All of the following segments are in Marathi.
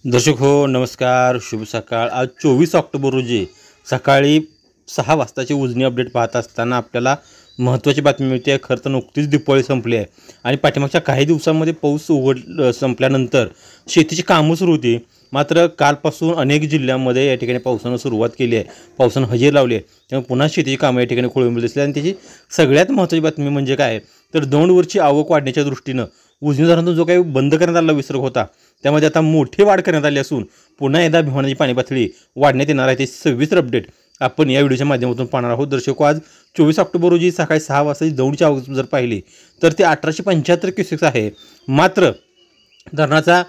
दर्शक हो नमस्कार, शुभ सकाळ। आज 24 ऑक्टोबर रोजी सकाळी 6 वाजताची उजनी अपडेट पाहत असताना आपल्याला महत्त्वाची बातमी मिळते आहे। खरं तर नुकतीच दिवाळी संपली आहे आणि पाठीमागच्या काही दिवसांमध्ये पाऊस संपल्यानंतर शेतीची कामं सुरू होती। मात्र कालपासून अनेक जिल्ह्यांमध्ये या ठिकाणी पावसानं सुरुवात केली आहे, पावसानं हजेरी लावली आहे। त्यामुळे पुन्हा शेतीची कामं या ठिकाणी खोळंबली दिसली आणि त्याची सगळ्यात महत्त्वाची बातमी म्हणजे काय तर दौंडवरची आवक वाढण्याच्या दृष्टीनं उजनी धरणातून जो काही बंद करण्यात आलेला विसर्ग होता त्यामध्ये आता मोठी वाढ करण्यात आली असून पुन्हा एकदा भीमानदी पाणी पातळी वाढण्यात येणार आहे। ते सविस्तर अपडेट आपण या व्हिडिओच्या माध्यमातून पाहणार आहोत। दर्शको आज 24 ऑक्टोबर रोजी सकाळी 6 वाजताची दौंडची आवक जर पाहिली तर ते 1875 क्युसेक्स आहे। मात्र धरणाचा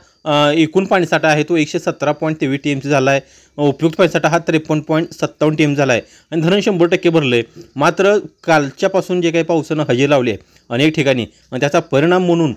एकूण पाणीसाठा आहे तो 117.23 TMC झाला आहे। उपयुक्त पाणीसाठा हा 53.57 TMC झाला आहे आणि धरण 100% भरलं आहे। मात्र कालच्यापासून जे काही पावसानं हजेरी लावली आहे अनेक ठिकाणी आणि त्याचा परिणाम म्हणून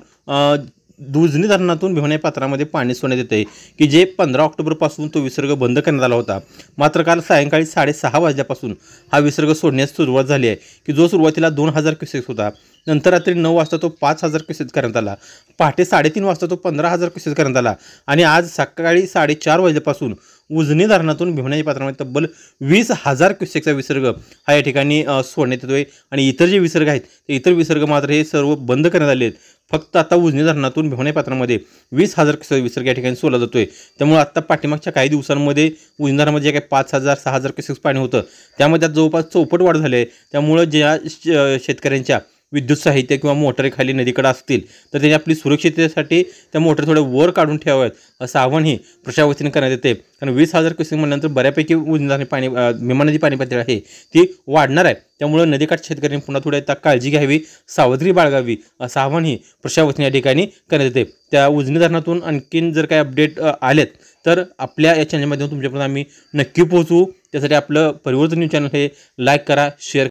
उजनी धरणातून भीमानदी पात्रामध्ये पाणी सोडण्यात येते की जे 15 ऑक्टोबरपासून तो विसर्ग बंद करण्यात आला होता। मात्र काल सायंकाळी 6:30 वाजल्यापासून हा विसर्ग सोडण्यास सुरुवात झाली आहे की जो सुरुवातीला 2000 क्युसेक्स होता, नंतर रात्री 9 वाजता तो 5000 क्युसेक्स करण्यात आला, पहाटे 3:30 वाजता तो 15000 क्युसेक्स करण्यात आला आणि आज सकाळी 4:30 वाजल्यापासून उजनी धरणातून भीमानदी पात्रामध्ये तब्बल 20,000 क्युसेक्सचा विसर्ग हा या ठिकाणी सोडण्यात येतोय आणि इतर जे विसर्ग आहेत ते इतर विसर्ग मात्र हे सर्व बंद करण्यात आले आहेत। फक्त आता उजनी धरणातून भीमानदी पात्रामध्ये 20,000 क्युसेक्स विसर्ग या ठिकाणी सोडला जातोय। त्यामुळे आता पाठीमागच्या काही दिवसांमध्ये उजनी धरणामध्ये जे काही 5,000 6,000 क्युसेक्स पाणी होतं त्यामध्ये जवळपास चौपट वाढ झाली आहे। त्यामुळे ज्या शेतकऱ्यांच्या विद्युत साहित्य किंवा मोटारी खाली नदीकडे असतील तर त्यांनी आपली सुरक्षिततेसाठी त्या मोटर थोड्या वर काढून ठेवाव्यात असं आवाहनही प्रशासनाने करण्यात येते। कारण 20,000 क्युसेक्स म्हणल्यानंतर बऱ्यापैकी उजनी धरणाची पाणी भीमानदी पाणी पातळी आहे ती वाढणार आहे। त्यामुळे नदीकाठ शेतकऱ्यांनी पुन्हा थोड्या काळजी घ्यावी, सावधगिरी बाळगावी असं आवाहनही प्रशासनाने या ठिकाणी करण्यात येते। त्या उजनी धरणातून आणखीन जर काही अपडेट आलेत तर आपल्या या चॅनलमध्ये तुमच्यापर्यंत आम्ही नक्की पोहोचू। त्यासाठी आपलं परिवर्तन न्यूज चॅनल हे लाईक करा, शेअर